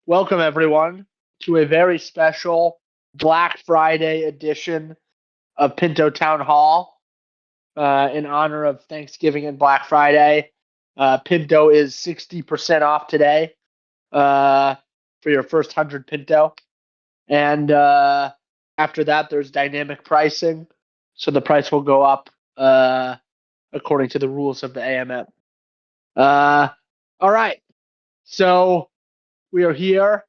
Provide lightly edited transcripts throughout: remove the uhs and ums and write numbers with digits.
Welcome everyone to a very special Black Friday edition of Pinto Town Hall in honor of Thanksgiving and Black Friday. Pinto is 60% off today for your first 100 Pinto. And after that, there's dynamic pricing. So the price will go up according to the rules of the AMM. All right. So we are here.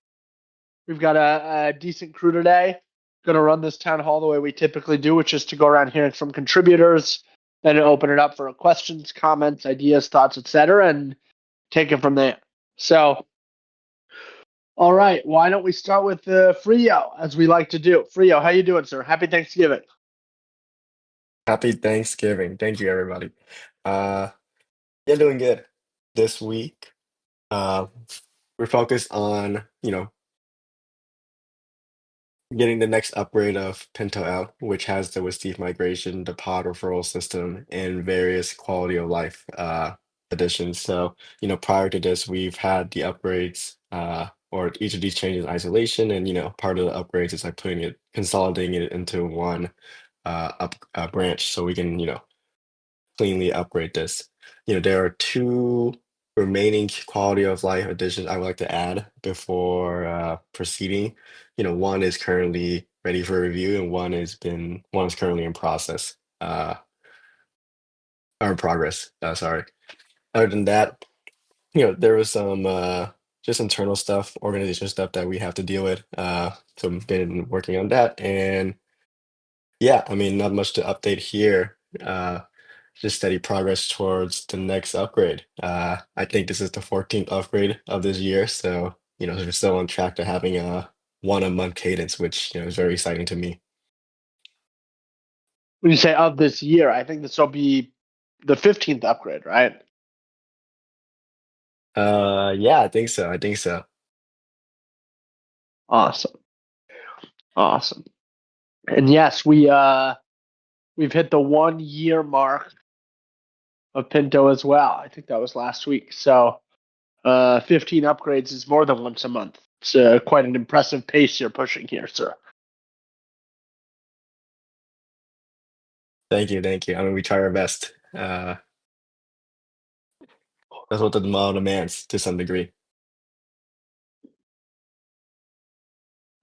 We've got a decent crew today. Going to run this town hall the way we typically do, which is to go around hearing from contributors, then open it up for questions, comments, ideas, thoughts, etc., and take it from there. So, all right, why don't we start with Frio, as we like to do. Frio, how you doing, sir? Happy Thanksgiving. Happy Thanksgiving. Thank you, everybody. Uh, yeah, doing good. This week, uh, we're focused on, getting the next upgrade of Pinto out, which has the WISC migration, the pod referral system, and various quality of life additions. So, prior to this, we've had the upgrades, or each of these changes in isolation, and part of the upgrades is like consolidating it into one branch, so we can, cleanly upgrade this. There are two remaining quality of life additions I would like to add before proceeding. One is currently ready for review, and one is currently in process, or in progress. Sorry. Other than that, there was some just internal stuff, organization stuff that we have to deal with. So I've been working on that, and yeah, I mean, not much to update here. Just steady progress towards the next upgrade. I think this is the 14th upgrade of this year, so we're still on track to having a one a month cadence, which is very exciting to me. When you say of this year, I think this will be the 15th upgrade, right? Yeah, I think so. I think so. Awesome. Awesome. And yes, we've hit the 1 year mark of Pinto as well. I think that was last week. So 15 upgrades is more than once a month. It's quite an impressive pace you're pushing here, sir. Thank you, thank you. I mean, we try our best. That's what the model demands to some degree.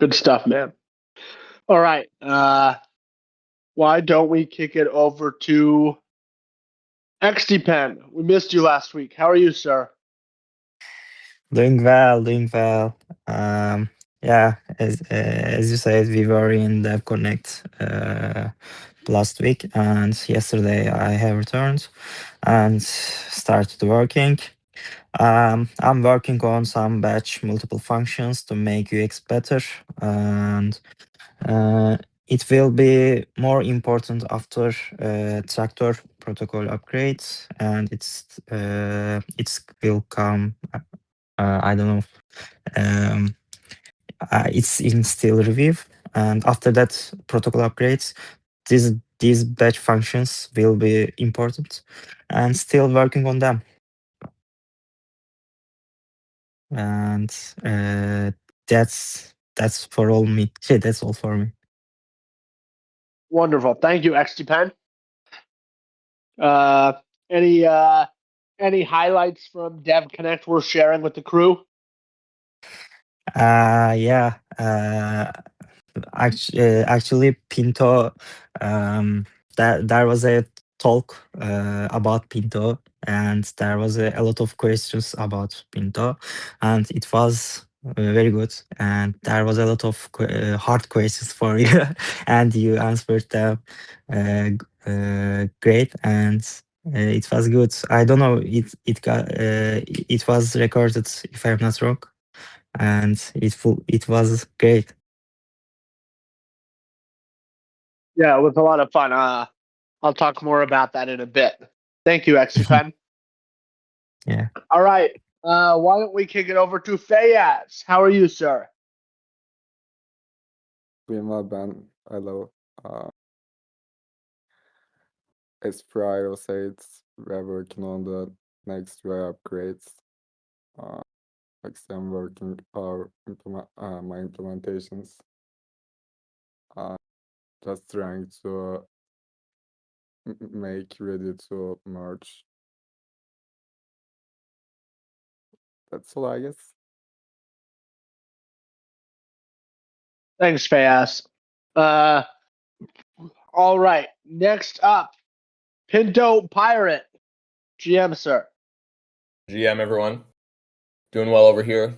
Good stuff, man. All right. Why don't we kick it over to XDPen? We missed you last week. How are you, sir? Doing well, doing well. Yeah, as you said, we were in Dev Connect last week, and yesterday I have returned and started working. I'm working on some batch multiple functions to make UX better, and it will be more important after tractor protocol upgrades, and it will come. I don't know. Um, it's in still review, and after that protocol upgrades, these batch functions will be important, and still working on them. And that's for all me. Yeah, that's all for me. Wonderful. Thank you, XDPen. Uh, any uh, any highlights from Dev Connect worth sharing with the crew? Yeah. Actually, Pinto. That there was a talk about Pinto, and there was a lot of questions about Pinto, and it was very good. And there was a lot of hard questions for you, and you answered them great, and it was good. I don't know. It was recorded, if I'm not wrong, and it was great. Yeah, it was a lot of fun. I'll talk more about that in a bit. Thank you, XDPen. Yeah. All right. Why don't we kick it over to Fayaz? How are you, sir? Prima Ben, hello. As Prior said, we're working on the next way upgrades. Like I'm working our my implementations. Just trying to make ready to merge. That's all, I guess. Thanks, Fayaz. All right. Next up, Pinto Pirate. GM, sir. GM, everyone. Doing well over here.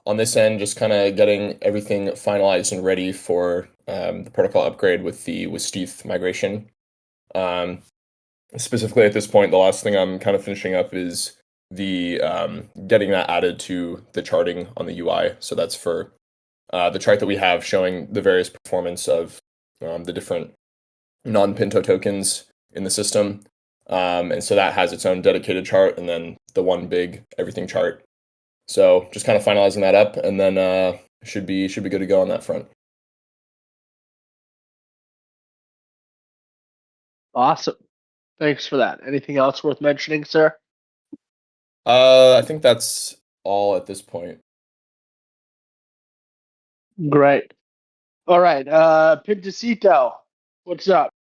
On this end, just kind of getting everything finalized and ready for the protocol upgrade with the WISC migration. Specifically at this point, the last thing I'm kind of finishing up is the getting that added to the charting on the UI. So that's for the chart that we have showing the various performance of the different non-Pinto tokens in the system. And so that has its own dedicated chart and then the one big everything chart. So just kind of finalizing that up, and then should be good to go on that front. Awesome. Thanks for that. Anything else worth mentioning, sir? I think that's all at this point. Great. All right. Pintacito, what's up?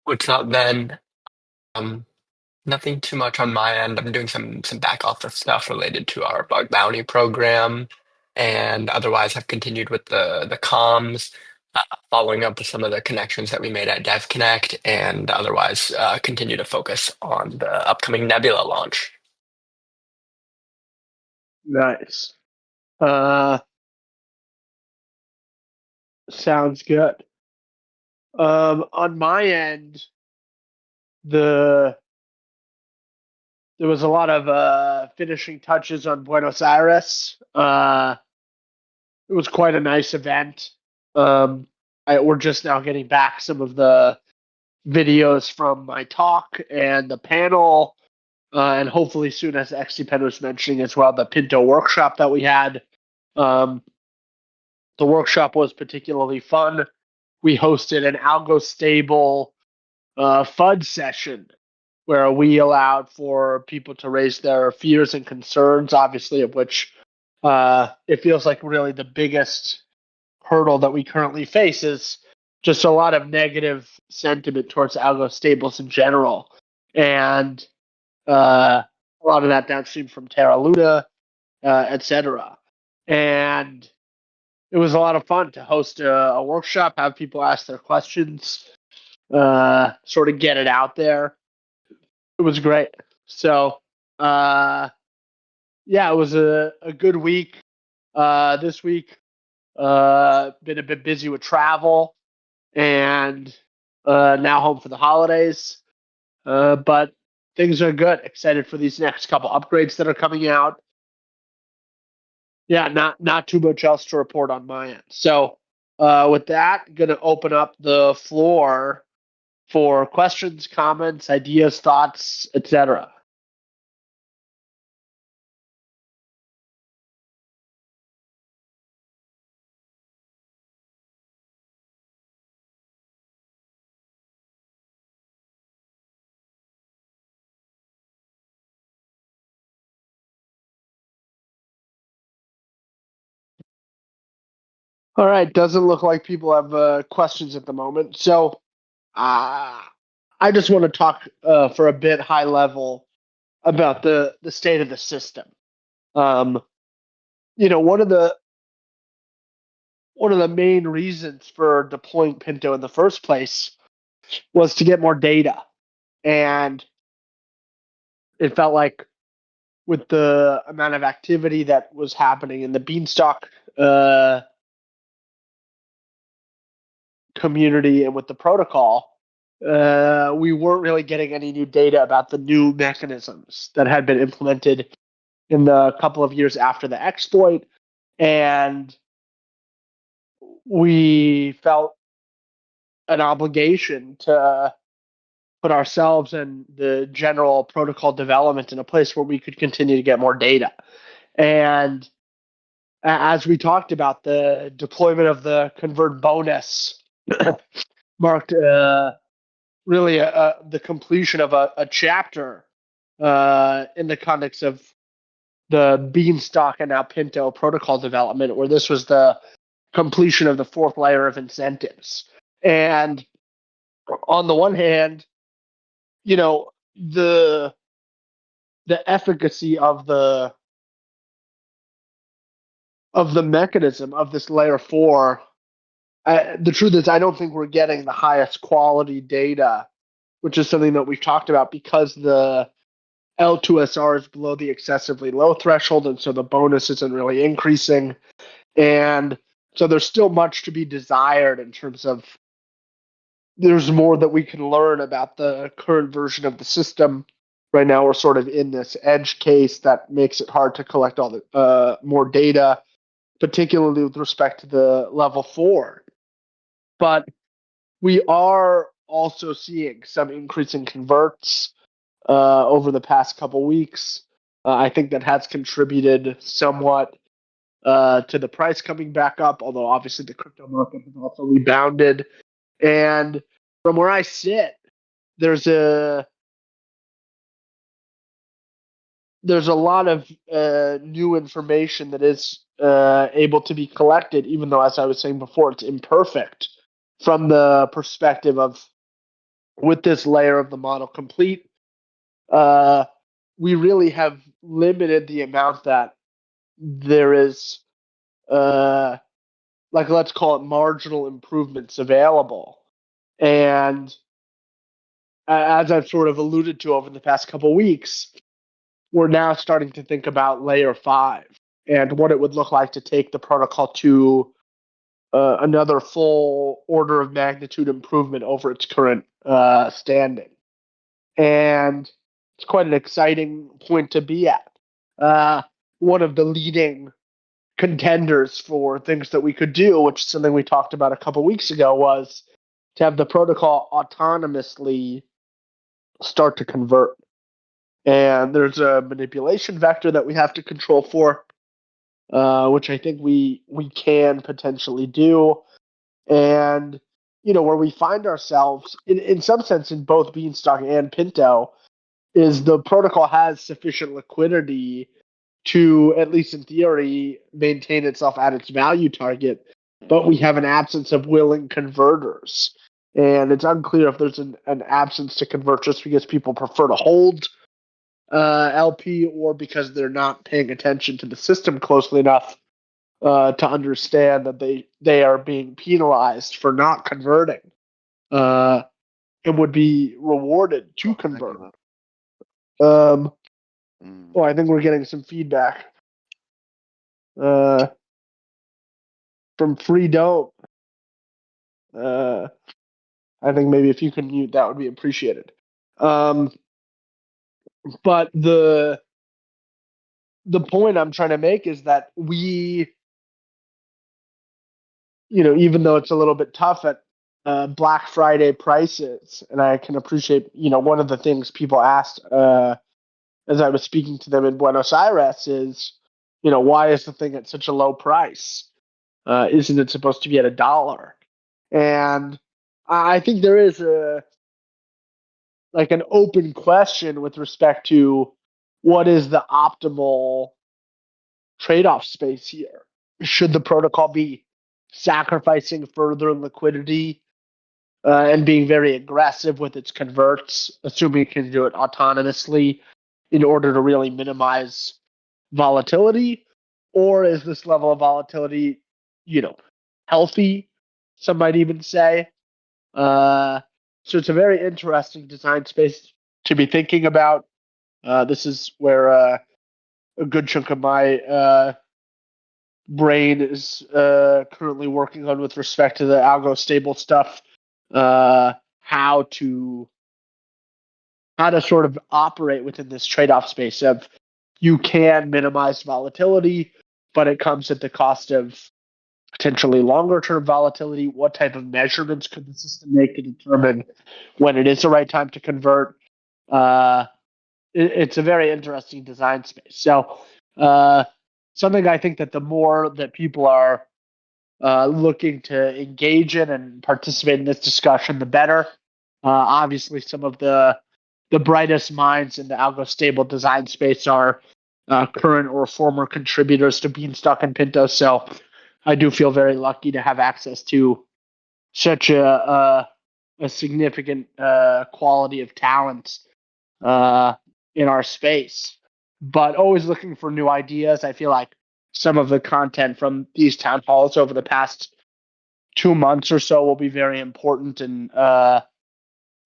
What's up, Ben? Nothing too much on my end. I'm doing some back office stuff related to our bug bounty program, and otherwise I've continued with the comms, following up with some of the connections that we made at DevConnect, and otherwise continue to focus on the upcoming Nebula launch. Nice. Sounds good. On my end, there was a lot of finishing touches on Buenos Aires. It was quite a nice event. We're just now getting back some of the videos from my talk and the panel, and hopefully soon, as XCPen was mentioning as well, the Pinto workshop that we had. The workshop was particularly fun. We hosted an algo stable FUD session where we allowed for people to raise their fears and concerns, obviously, of which it feels like really the biggest hurdle that we currently face is just a lot of negative sentiment towards algo stables in general. And a lot of that downstream from Terra Luna, etc. And it was a lot of fun to host a workshop, have people ask their questions, sort of get it out there. It was great. So, yeah, it was a good week. This week, been a bit busy with travel and now home for the holidays. But things are good. Excited for these next couple upgrades that are coming out. Yeah, not too much else to report on my end. So with that, going to open up the floor for questions, comments, ideas, thoughts, etc. All right, doesn't look like people have questions at the moment. So I just want to talk for a bit high level about the state of the system. One of the main reasons for deploying Pinto in the first place was to get more data, and it felt like with the amount of activity that was happening in the Beanstalk community and with the protocol, we weren't really getting any new data about the new mechanisms that had been implemented in the couple of years after the exploit. And we felt an obligation to put ourselves and the general protocol development in a place where we could continue to get more data. And as we talked about, the deployment of the convert bonus marked really the completion of a chapter in the context of the Beanstalk and now Pinto protocol development, where this was the completion of the fourth layer of incentives. And on the one hand, the efficacy of the mechanism of this layer 4, the truth is I don't think we're getting the highest quality data, which is something that we've talked about, because the L2SR is below the excessively low threshold, and so the bonus isn't really increasing. And so there's still much to be desired in terms of there's more that we can learn about the current version of the system. Right now, we're sort of in this edge case that makes it hard to collect all the more data, particularly with respect to the level 4. But we are also seeing some increase in converts over the past couple weeks. I think that has contributed somewhat to the price coming back up, although obviously the crypto market has also rebounded. And from where I sit, there's a lot of new information that is able to be collected, even though, as I was saying before, it's imperfect from the perspective of, with this layer of the model complete, we really have limited the amount that there is, let's call it marginal improvements available. And as I've sort of alluded to over the past couple weeks, we're now starting to think about layer 5 and what it would look like to take the protocol to another full order of magnitude improvement over its current standing. And it's quite an exciting point to be at. One of the leading contenders for things that we could do, which is something we talked about a couple weeks ago, was to have the protocol autonomously start to convert. And there's a manipulation vector that we have to control for, which I think we can potentially do. And, where we find ourselves, in some sense, in both Beanstalk and Pinto, is the protocol has sufficient liquidity to, at least in theory, maintain itself at its value target, but we have an absence of willing converters. And it's unclear if there's an absence to convert just because people prefer to hold LP, or because they're not paying attention to the system closely enough to understand that they are being penalized for not converting and would be rewarded to convert. I think we're getting some feedback from Free Don't. I think maybe if you can mute, that would be appreciated. But the point I'm trying to make is that we, even though it's a little bit tough at Black Friday prices, and I can appreciate, one of the things people asked as I was speaking to them in Buenos Aires is, why is the thing at such a low price? Isn't it supposed to be at $1? And I think there is an open question with respect to what is the optimal trade-off space here. Should the protocol be sacrificing further liquidity and being very aggressive with its converts, assuming it can do it autonomously in order to really minimize volatility? Or is this level of volatility, healthy, some might even say? So it's a very interesting design space to be thinking about. This is where a good chunk of my brain is currently working on with respect to the algo stable stuff, how to sort of operate within this trade-off space of you can minimize volatility, but it comes at the cost of potentially longer-term volatility. What type of measurements could the system make to determine when it is the right time to convert? It's a very interesting design space. So something I think that the more that people are looking to engage in and participate in this discussion, the better. Obviously, some of the brightest minds in the algo stable design space are current or former contributors to Beanstalk and Pinto. So I do feel very lucky to have access to such a significant quality of talent in our space. But always looking for new ideas. I feel like some of the content from these town halls over the past 2 months or so will be very important, and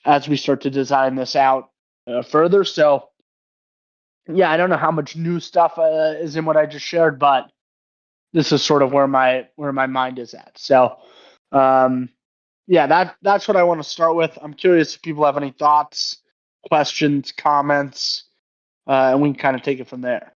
as we start to design this out further. So, yeah, I don't know how much new stuff is in what I just shared, but this is sort of where my mind is at. So, yeah, that's what I want to start with. I'm curious if people have any thoughts, questions, comments, and we can kind of take it from there.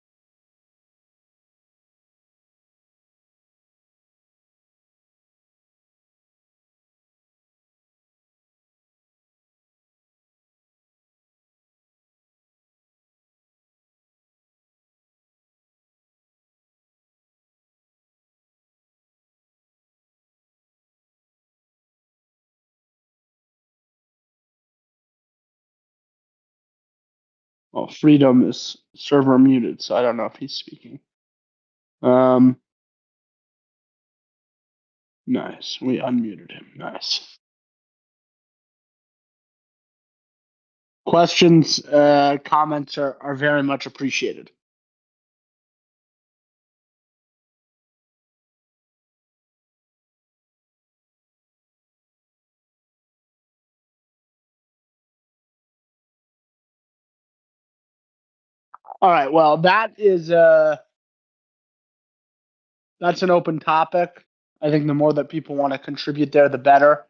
Well, Freedom is server muted, so I don't know if he's speaking. Nice. We unmuted him. Nice. Questions, comments are very much appreciated. All right. Well, that's an open topic. I think the more that people want to contribute there, the better.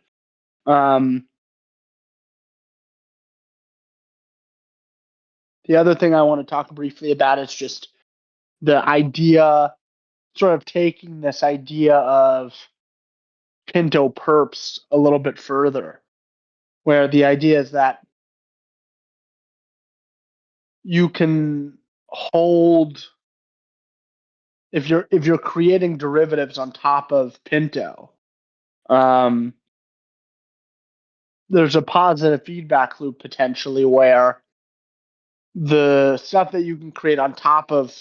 The other thing I want to talk briefly about is just the idea, sort of taking this idea of Pinto perps a little bit further, where the idea is that you can hold, if you're creating derivatives on top of Pinto, there's a positive feedback loop potentially where the stuff that you can create on top of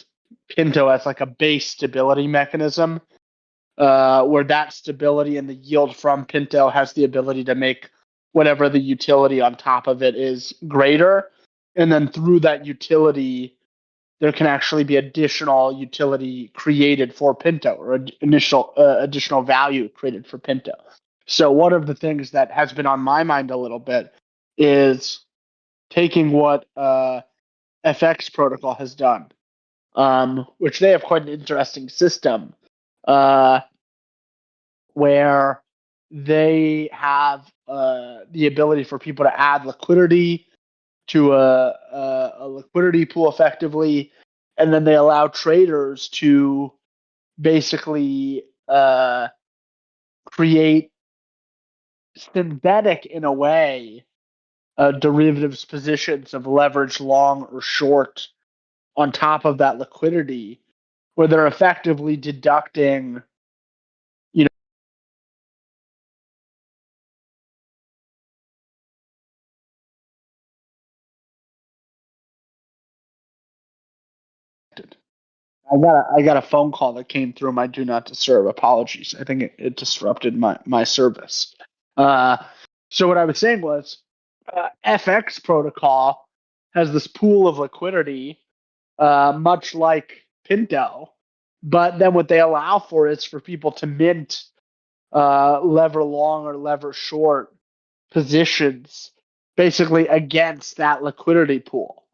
Pinto as like a base stability mechanism, where that stability and the yield from Pinto has the ability to make whatever the utility on top of it is greater. And then through that utility, there can actually be additional utility created for Pinto, or additional value created for Pinto. So one of the things that has been on my mind a little bit is taking what FX protocol has done, which they have quite an interesting system, where they have the ability for people to add liquidity to a liquidity pool effectively, and then they allow traders to basically create synthetic, in a way, derivatives positions of leverage long or short on top of that liquidity, where they're effectively deducting, I got a phone call that came through my do not disturb. Apologies. I think it disrupted my service. So what I was saying was, FX protocol has this pool of liquidity, much like Pinto, but then what they allow for is for people to mint lever long or lever short positions, basically against that liquidity pool,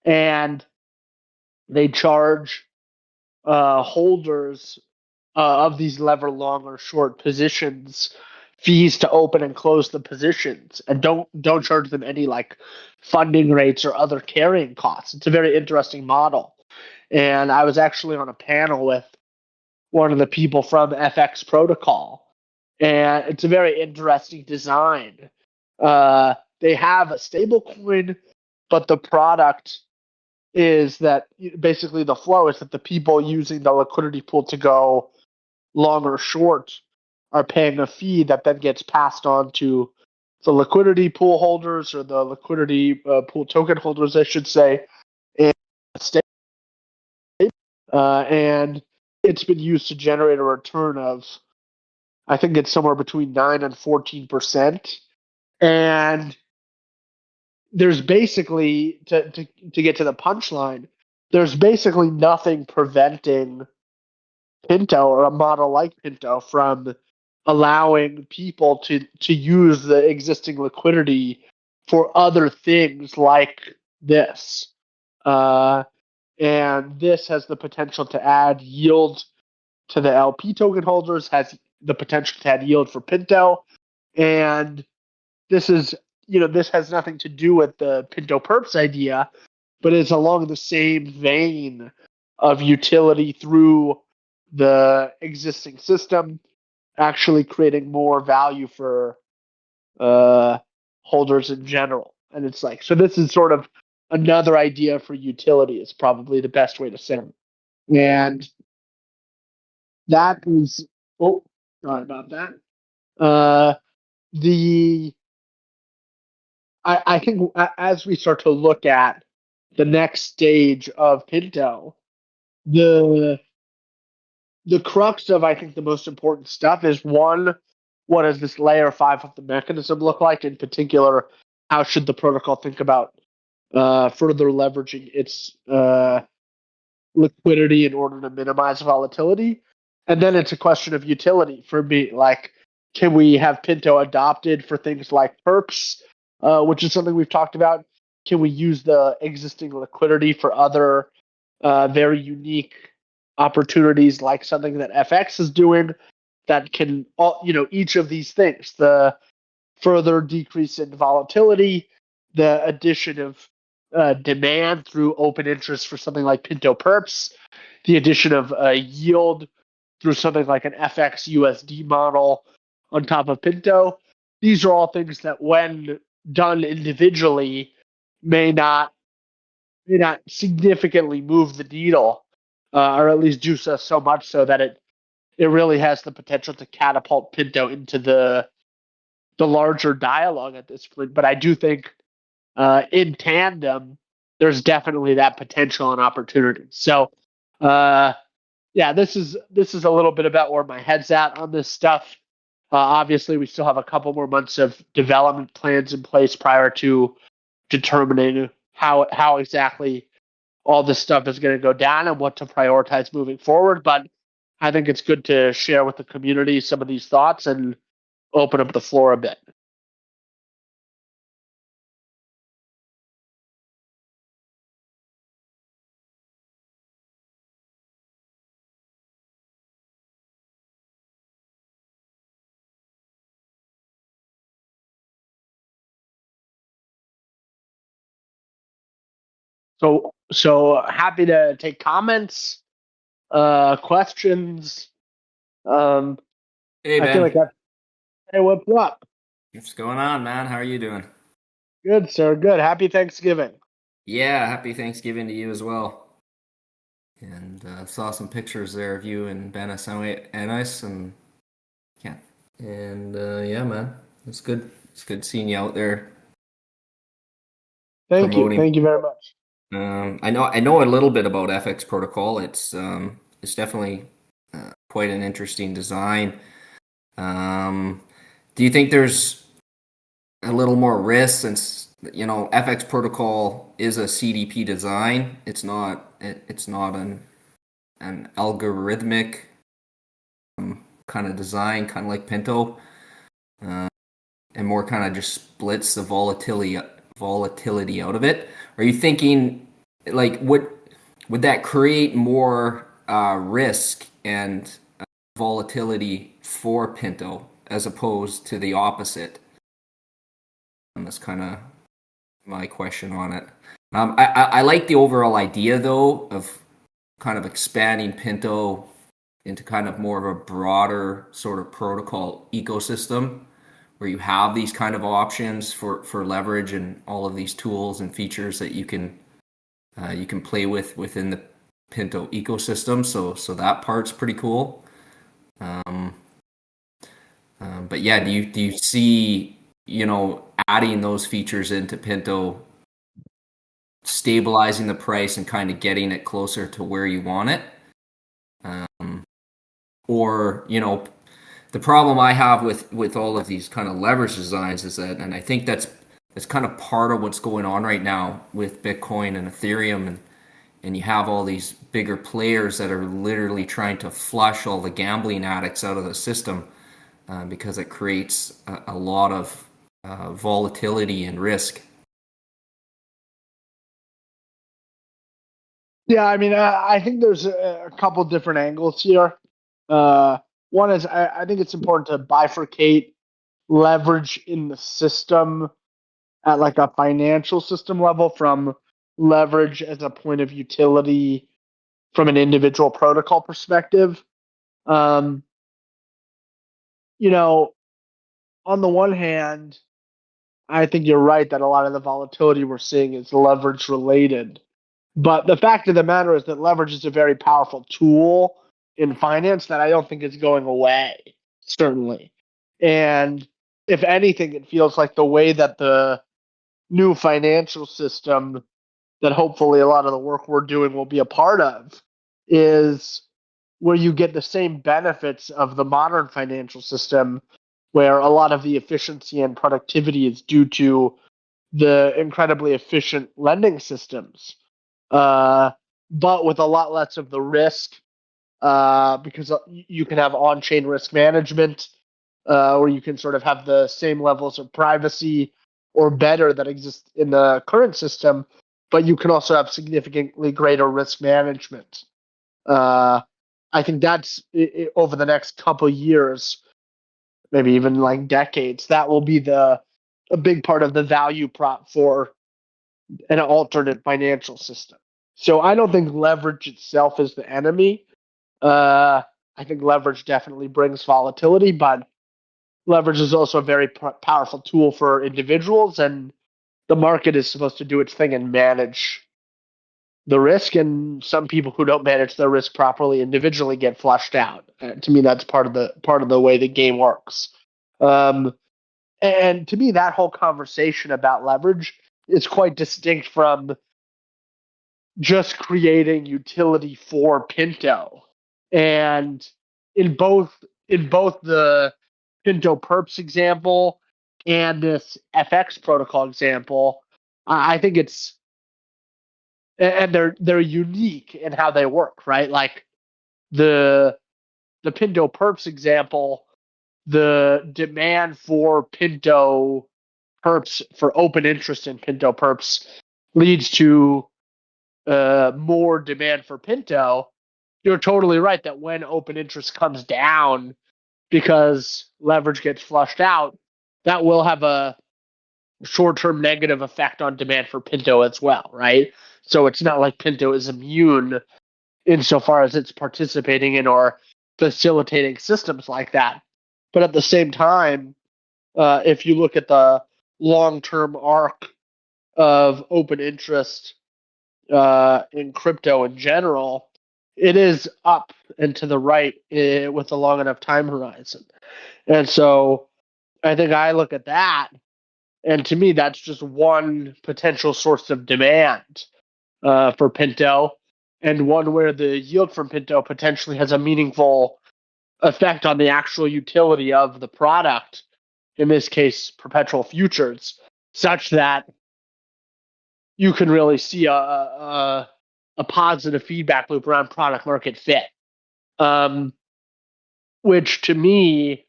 and they charge holders of these lever long or short positions fees to open and close the positions, and don't charge them any like funding rates or other carrying costs. It's a very interesting model, and I was actually on a panel with one of the people from FX Protocol, and it's a very interesting design. They have a stable coin, but the product is that basically the flow is that the people using the liquidity pool to go long or short are paying a fee that then gets passed on to the liquidity pool holders, or the liquidity pool token holders, I should say. And and it's been used to generate a return of, I think it's somewhere between 9 and 14%. And there's basically, to get to the punchline, there's basically nothing preventing Pinto or a model like Pinto from allowing people to use the existing liquidity for other things like this. And this has the potential to add yield to the LP token holders, has the potential to add yield for Pinto. And this is, this has nothing to do with the Pinto Perps idea, but it's along the same vein of utility through the existing system, actually creating more value for holders in general. And it's like, so this is sort of another idea for utility, is probably the best way to say it. And that is, oh, sorry about that. I think as we start to look at the next stage of Pinto, the crux of, I think, the most important stuff is, one, what does this layer 5 of the mechanism look like? In particular, how should the protocol think about further leveraging its liquidity in order to minimize volatility? And then it's a question of utility for me. Like, can we have Pinto adopted for things like perps, which is something we've talked about? Can we use the existing liquidity for other very unique opportunities, like something that FX is doing that can, each of these things, the further decrease in volatility, the addition of demand through open interest for something like Pinto Perps, the addition of yield through something like an FX USD model on top of Pinto. These are all things that, when done individually, may not significantly move the needle, or at least do so much so that it really has the potential to catapult Pinto into the larger dialogue at this point. But I do think in tandem, there's definitely that potential and opportunity. So, yeah, this is a little bit about where my head's at on this stuff. Obviously, we still have a couple more months of development plans in place prior to determining how exactly all this stuff is going to go down and what to prioritize moving forward. But I think it's good to share with the community some of these thoughts and open up the floor a bit. So happy to take comments, questions. Hey, I feel Ben. like hey, what's up? What's going on, man? How are you doing? Good, sir. Good. Happy Thanksgiving. Yeah, happy Thanksgiving to you as well. And saw some pictures there of you and Buenos Aires, and yeah, and yeah, man, it's good. It's good seeing you out there. Thank you. Promoting. Thank you very much. I know a little bit about FX protocol. It's definitely quite an interesting design. Do you think there's a little more risk, since FX protocol is a CDP design? It's not an algorithmic kind of design, kind of like Pinto, and more kind of just splits the volatility out of it. Are you thinking, like, would that create more risk and volatility for Pinto as opposed to the opposite? And that's kind of my question on it. I like the overall idea, though, of kind of expanding Pinto into kind of more of a broader sort of protocol ecosystem, where you have these kind of options for leverage and all of these tools and features that you can play with within the Pinto ecosystem. So that part's pretty cool. But yeah, do you see, adding those features into Pinto, stabilizing the price and kind of getting it closer to where you want it? or the problem I have with all of these kind of leverage designs is that, and I think that's kind of part of what's going on right now with Bitcoin and Ethereum, and you have all these bigger players that are literally trying to flush all the gambling addicts out of the system because it creates a lot of volatility and risk. Yeah, I mean, I think there's a couple different angles here. One is I think it's important to bifurcate leverage in the system at like a financial system level from leverage as a point of utility from an individual protocol perspective. Um, on the one hand, I think you're right that a lot of the volatility we're seeing is leverage related. But the fact of the matter is that leverage is a very powerful tool in finance that I don't think is going away, certainly. And if anything, it feels like the way that the new financial system that hopefully a lot of the work we're doing will be a part of is where you get the same benefits of the modern financial system, where a lot of the efficiency and productivity is due to the incredibly efficient lending systems, but with a lot less of the risk, because you can have on-chain risk management, where you can sort of have the same levels of privacy or better that exist in the current system, but you can also have significantly greater risk management. I think that's over the next couple years, maybe even like decades, that will be a big part of the value prop for an alternate financial system. So I don't think leverage itself is the enemy. I think leverage definitely brings volatility, but leverage is also a very powerful tool for individuals, and the market is supposed to do its thing and manage the risk. And some people who don't manage their risk properly individually get flushed out. To me, that's part of the way the game works. And to me, that whole conversation about leverage is quite distinct from just creating utility for Pinto. And in both the Pinto perps example and this FX protocol example, I think it's, and they're unique in how they work, right? Like the Pinto perps example, the demand for Pinto perps, for open interest in Pinto perps, leads to more demand for Pinto. You're totally right that when open interest comes down because leverage gets flushed out, that will have a short-term negative effect on demand for Pinto as well, right? So it's not like Pinto is immune insofar as it's participating in or facilitating systems like that. But at the same time, if you look at the long-term arc of open interest in crypto in general, it is up and to the right with a long enough time horizon. And so I think I look at that, and to me, that's just one potential source of demand for Pinto, and one where the yield from Pinto potentially has a meaningful effect on the actual utility of the product, in this case, perpetual futures, such that you can really see a positive feedback loop around product market fit, which to me,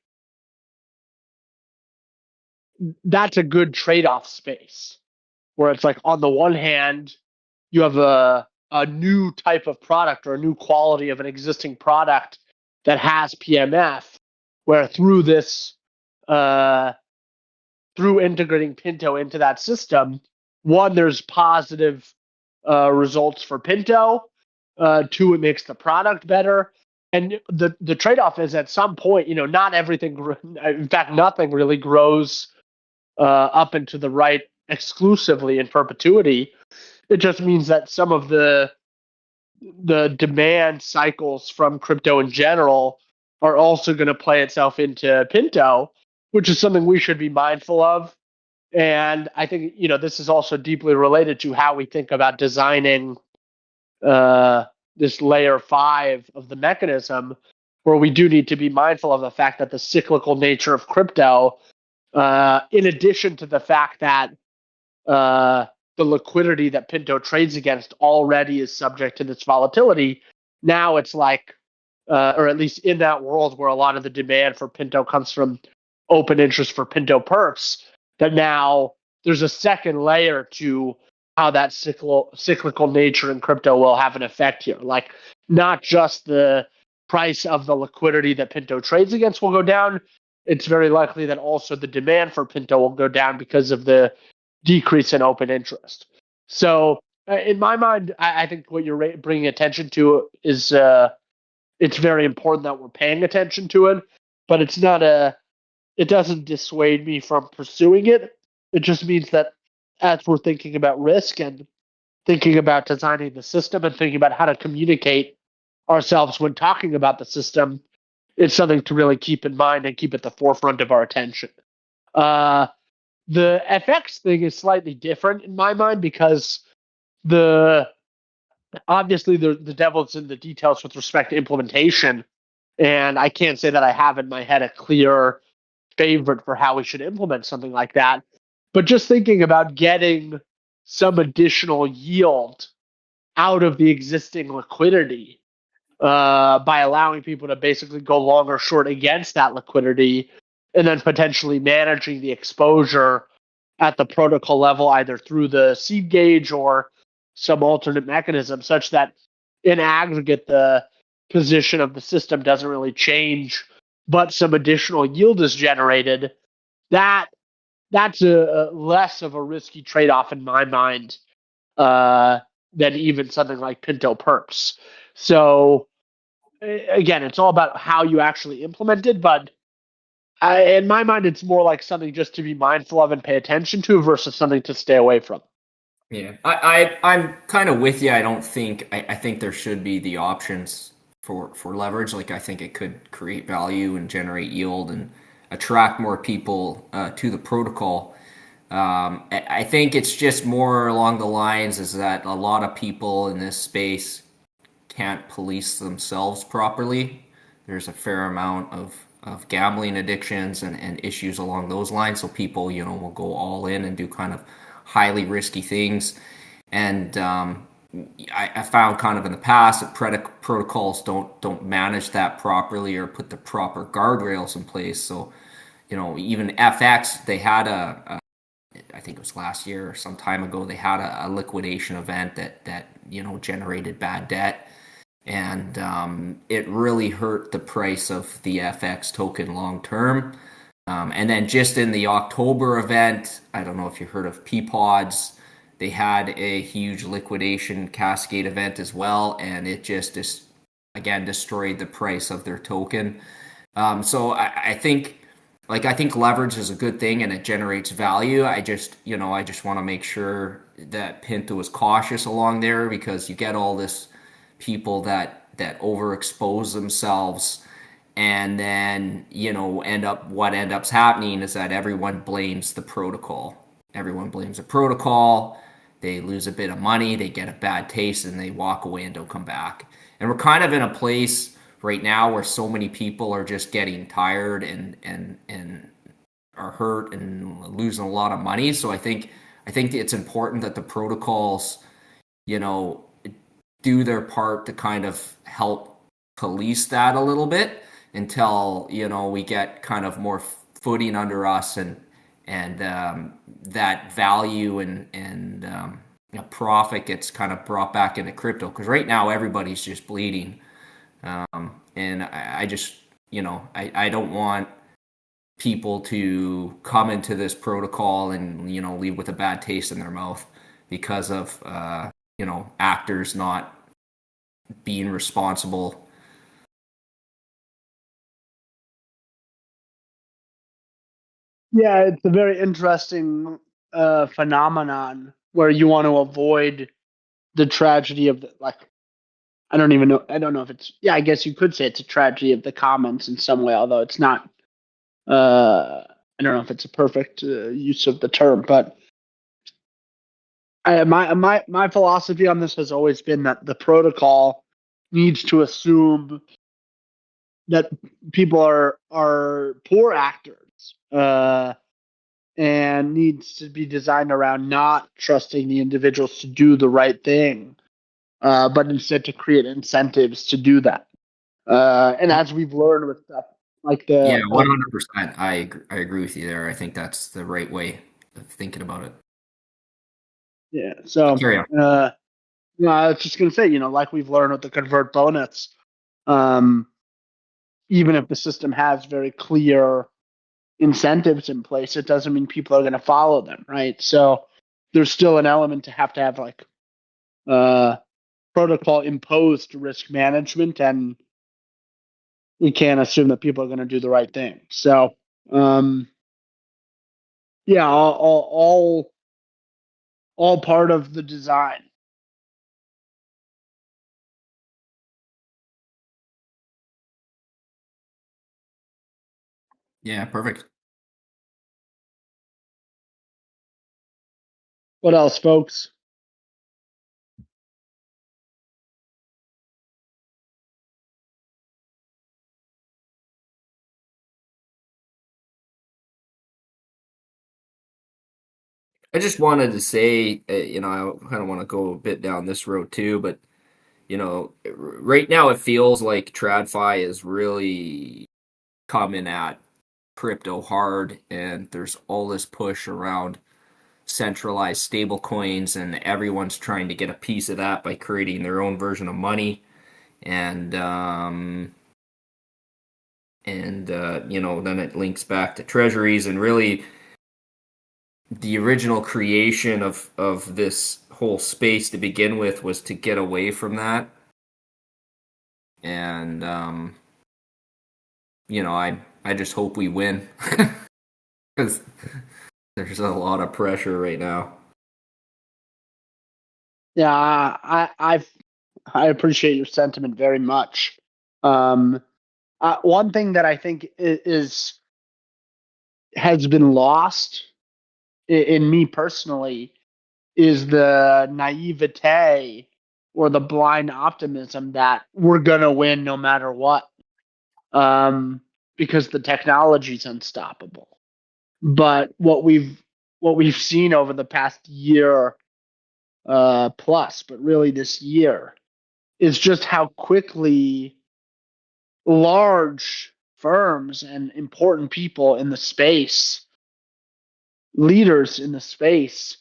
that's a good trade-off space, where it's like, on the one hand, you have a new type of product or a new quality of an existing product that has PMF, where through this, through integrating Pinto into that system, one, there's positive results for Pinto. Two, it makes the product better. And the trade-off is, at some point, not everything, in fact, nothing really grows up and to the right exclusively in perpetuity. It just means that some of the demand cycles from crypto in general are also going to play itself into Pinto, which is something we should be mindful of. And I think, this is also deeply related to how we think about designing this layer 5 of the mechanism, where we do need to be mindful of the fact that the cyclical nature of crypto, in addition to the fact that the liquidity that Pinto trades against already is subject to this volatility, now it's like, or at least in that world where a lot of the demand for Pinto comes from open interest for Pinto perps, that now there's a second layer to how that cyclical nature in crypto will have an effect here. Like, not just the price of the liquidity that Pinto trades against will go down, it's very likely that also the demand for Pinto will go down because of the decrease in open interest. So, in my mind, I think what you're bringing attention to is it's very important that we're paying attention to it, but it's not it doesn't dissuade me from pursuing it. It just means that as we're thinking about risk and thinking about designing the system and thinking about how to communicate ourselves when talking about the system, it's something to really keep in mind and keep at the forefront of our attention. The FX thing is slightly different in my mind because obviously the devil's in the details with respect to implementation, and I can't say that I have in my head a clear favorite for how we should implement something like that. But just thinking about getting some additional yield out of the existing liquidity by allowing people to basically go long or short against that liquidity, and then potentially managing the exposure at the protocol level, either through the seed gauge or some alternate mechanism, such that in aggregate the position of the system doesn't really change, but some additional yield is generated. That's a less of a risky trade-off in my mind than even something like Pinto perps. So again, it's all about how you actually implement it, but in my mind, it's more like something just to be mindful of and pay attention to versus something to stay away from. Yeah, I'm kind of with you. I think there should be the options for leverage. Like, I think it could create value and generate yield and attract more people to the protocol. I think it's just more along the lines is that a lot of people in this space can't police themselves properly. There's a fair amount of gambling addictions and issues along those lines. So people, will go all in and do kind of highly risky things. And I found kind of in the past that protocols don't manage that properly or put the proper guardrails in place. So, even FX, they had I think it was last year or some time ago, they had a liquidation event that generated bad debt. And it really hurt the price of the FX token long term. And then just in the October event, I don't know if you heard of Peapods, they had a huge liquidation cascade event as well, and it just again destroyed the price of their token. So I think leverage is a good thing and it generates value. I just want to make sure that Pinto is cautious along there, because you get all this people that overexpose themselves, and then what ends up happening is that everyone blames the protocol. They lose a bit of money, they get a bad taste, and they walk away and don't come back. And we're kind of in a place right now where so many people are just getting tired and are hurt and losing a lot of money. So I think it's important that the protocols, do their part to kind of help police that a little bit until we get kind of more footing under us, and that value and profit gets kind of brought back into crypto, because right now everybody's just bleeding, and I just I don't want people to come into this protocol and leave with a bad taste in their mouth because of actors not being responsible. Yeah, it's a very interesting phenomenon where you want to avoid the tragedy of I don't even know. I don't know if it's, I guess you could say it's a tragedy of the commons in some way, although it's not. I don't know if it's a perfect use of the term, but my philosophy on this has always been that the protocol needs to assume that people are poor actors, and needs to be designed around not trusting the individuals to do the right thing, but instead to create incentives to do that. And as we've learned with stuff like Yeah, the 100%. I agree with you there. I think that's the right way of thinking about it. yeah, so Carry on. I was just gonna say, like we've learned with the convert bonus, even if the system has very clear incentives in place, it doesn't mean people are going to follow them, right? So there's still an element to have like protocol imposed risk management, and we can't assume that people are going to do the right thing. So yeah, all part of the design. Yeah, perfect. What else, folks? I just wanted to say, I kind of want to go a bit down this road too, but right now it feels like TradFi is really coming at crypto hard, and there's all this push around centralized stable coins, and everyone's trying to get a piece of that by creating their own version of money. And then it links back to treasuries, and really the original creation of this whole space to begin with was to get away from that. And I just hope we win, because there's a lot of pressure right now. Yeah, I appreciate your sentiment very much. One thing that I think has been lost in me personally is the naivete or the blind optimism that we're gonna win no matter what, because the technology's unstoppable. But what we've seen over the past year plus, but really this year, is just how quickly large firms and important people in the space, leaders in the space,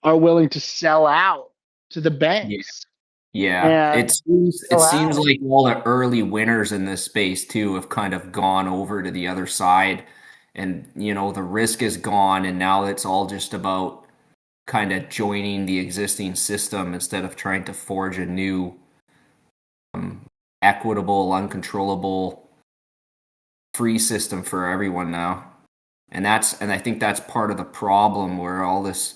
are willing to sell out to the banks. Yeah, it And seems like all the early winners in this space too have kind of gone over to the other side, and the risk is gone, and now it's all just about kind of joining the existing system instead of trying to forge a new equitable, uncontrollable, free system for everyone now. And I think that's part of the problem, where all this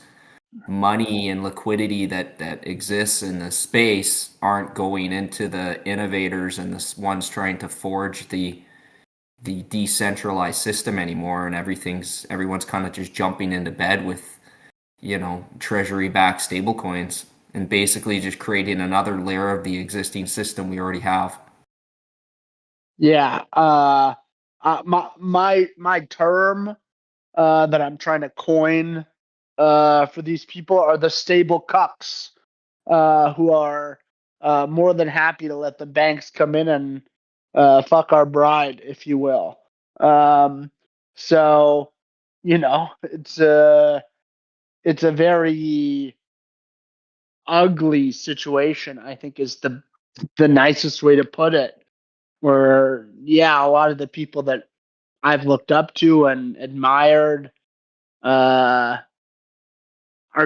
money and liquidity that exists in the space aren't going into the innovators and the ones trying to forge the decentralized system anymore, and everyone's kind of just jumping into bed with treasury backed stablecoins, and basically just creating another layer of the existing system we already have. Yeah, my term that I'm trying to coin for these people are the stable cucks, who are more than happy to let the banks come in and fuck our bride, if you will. So, it's a very ugly situation, I think, is the nicest way to put it. Where, yeah, a lot of the people that I've looked up to and admired are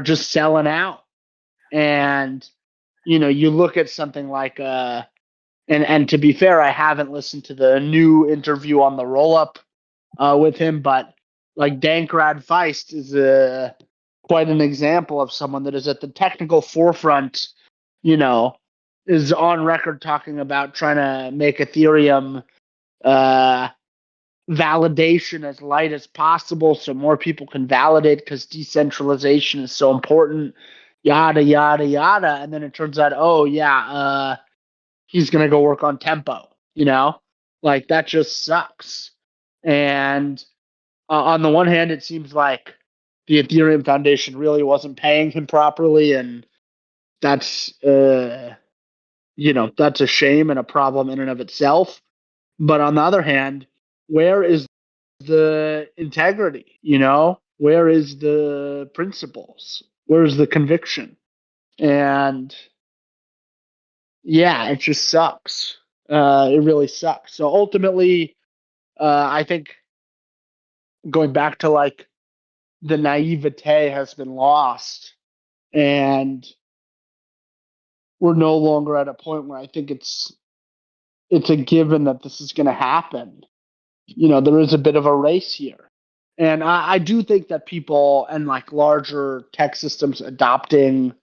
just selling out. And you look at something like and to be fair, I haven't listened to the new interview on the roll up with him, but like Dankrad Feist is quite an example of someone that is at the technical forefront, is on record talking about trying to make Ethereum validation as light as possible so more people can validate, because decentralization is so important, yada yada yada. And then it turns out, oh yeah, he's gonna go work on Tempo, Like, that just sucks. And on the one hand, it seems like the Ethereum Foundation really wasn't paying him properly, and that's that's a shame and a problem in and of itself. But on the other hand, where is the integrity? Where is the principles? Where's the conviction? And yeah, it just sucks. It really sucks. So ultimately, I think going back to like the naivete has been lost, and we're no longer at a point where I think it's a given that this is going to happen. There is a bit of a race here. And I do think that people and like larger tech systems adopting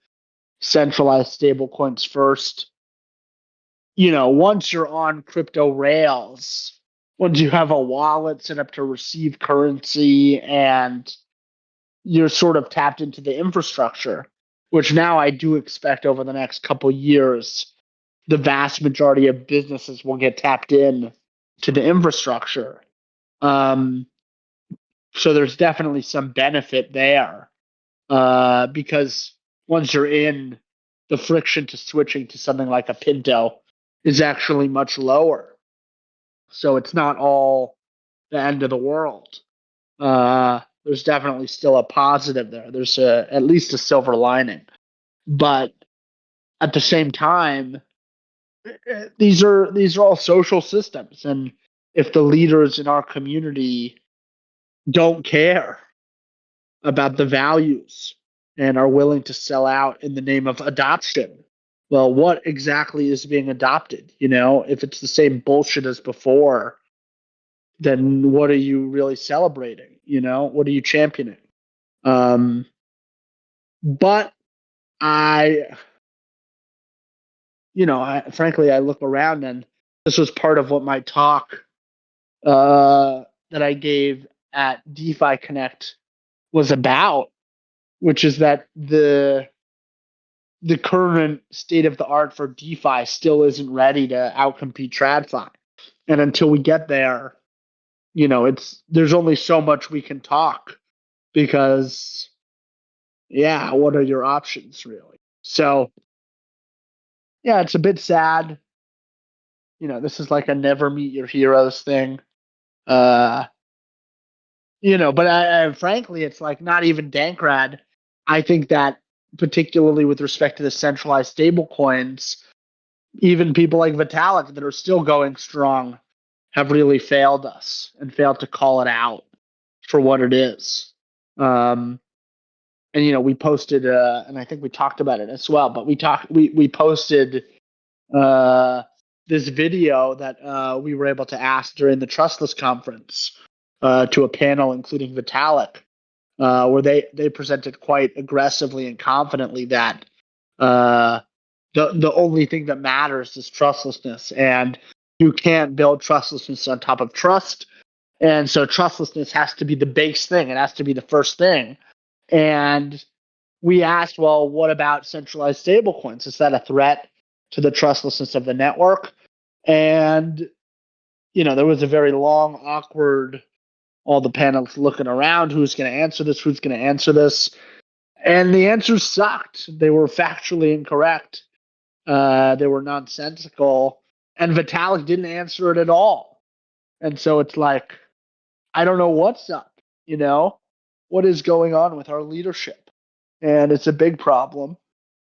centralized stablecoins first, once you're on crypto rails, once you have a wallet set up to receive currency and you're sort of tapped into the infrastructure, which now I do expect over the next couple years, the vast majority of businesses will get tapped in to the infrastructure. So there's definitely some benefit there, because once you're in, the friction to switching to something like a Pinto is actually much lower. So it's not all the end of the world. There's definitely still a positive there. There's at least a silver lining. But at the same time, these are all social systems, and if the leaders in our community don't care about the values and are willing to sell out in the name of adoption, well, what exactly is being adopted? If it's the same bullshit as before, then what are you really celebrating? What are you championing? But frankly, I look around, and this was part of what my talk that I gave at DeFi Connect was about, which is that the current state of the art for DeFi still isn't ready to outcompete TradFi. And until we get there, there's only so much we can talk, because what are your options really? So yeah, it's a bit sad. This is like a never meet your heroes thing. But frankly, it's like not even Dankrad. I think that particularly with respect to the centralized stable coins, even people like Vitalik that are still going strong have really failed us and failed to call it out for what it is. And we posted, and I think we talked about it as well, but we posted this video that we were able to ask during the Trustless conference to a panel including Vitalik, where they presented quite aggressively and confidently that the only thing that matters is trustlessness, and you can't build trustlessness on top of trust. And so trustlessness has to be the base thing. It has to be the first thing. And we asked, well, what about centralized stablecoins? Is that a threat to the trustlessness of the network? And, there was a very long, awkward, all the panels looking around, who's going to answer this? And the answers sucked. They were factually incorrect. They were nonsensical. And Vitalik didn't answer it at all. And so it's like, I don't know what's up, what is going on with our leadership? And it's a big problem.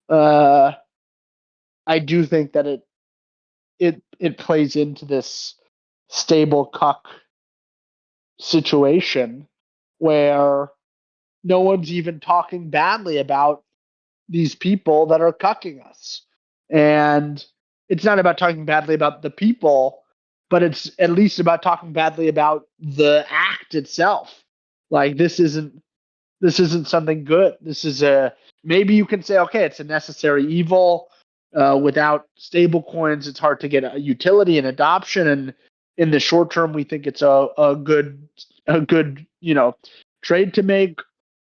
I do think that it plays into this stable cuck situation where no one's even talking badly about these people that are cucking us. And it's not about talking badly about the people, but it's at least about talking badly about the act itself. Like, this isn't something good. This is maybe you can say, okay, it's a necessary evil. Without stable coins, it's hard to get a utility and adoption. And in the short term, we think it's a good trade to make.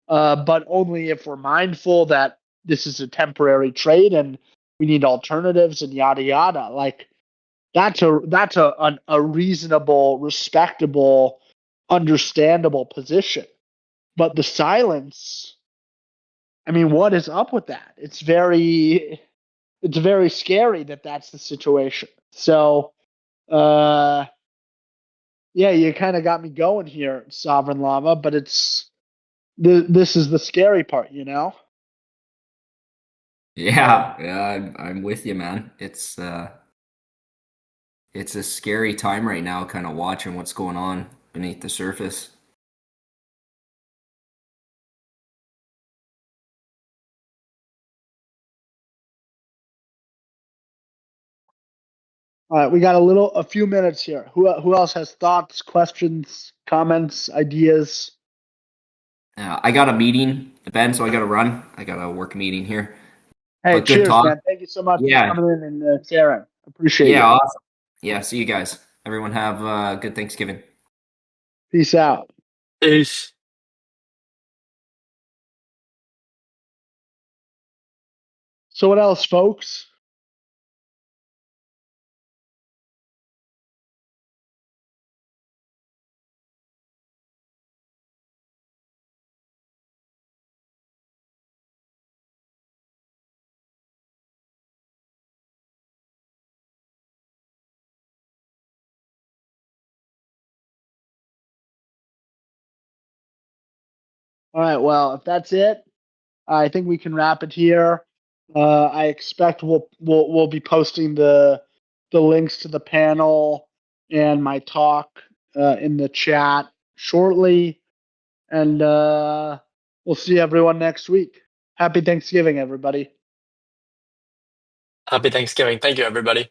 But only if we're mindful that this is a temporary trade and we need alternatives and yada yada. Like, that's a reasonable, respectable, understandable position. But the silence, I mean, what is up with that? It's very scary that that's the situation. So, yeah, you kind of got me going here, Sovereign Llama, but this is the scary part, you know? Yeah, I'm with you, man. It's a scary time right now, kind of watching what's going on beneath the surface. All right, we got a few minutes here. Who else has thoughts, questions, comments, ideas? I got a meeting, Ben, so I got to run. I got a work meeting here. Hey, But good cheers, talk. man. Thank you so much for Yeah, coming in and sharing. Appreciate yeah, you. awesome. Yeah, see you guys. Everyone have a good Thanksgiving. Peace out. Peace. So what else, folks? All right, well, if that's it, I think we can wrap it here. I expect we'll be posting the links to the panel and my talk in the chat shortly, and we'll see everyone next week. Happy Thanksgiving, everybody. Happy Thanksgiving. Thank you, everybody.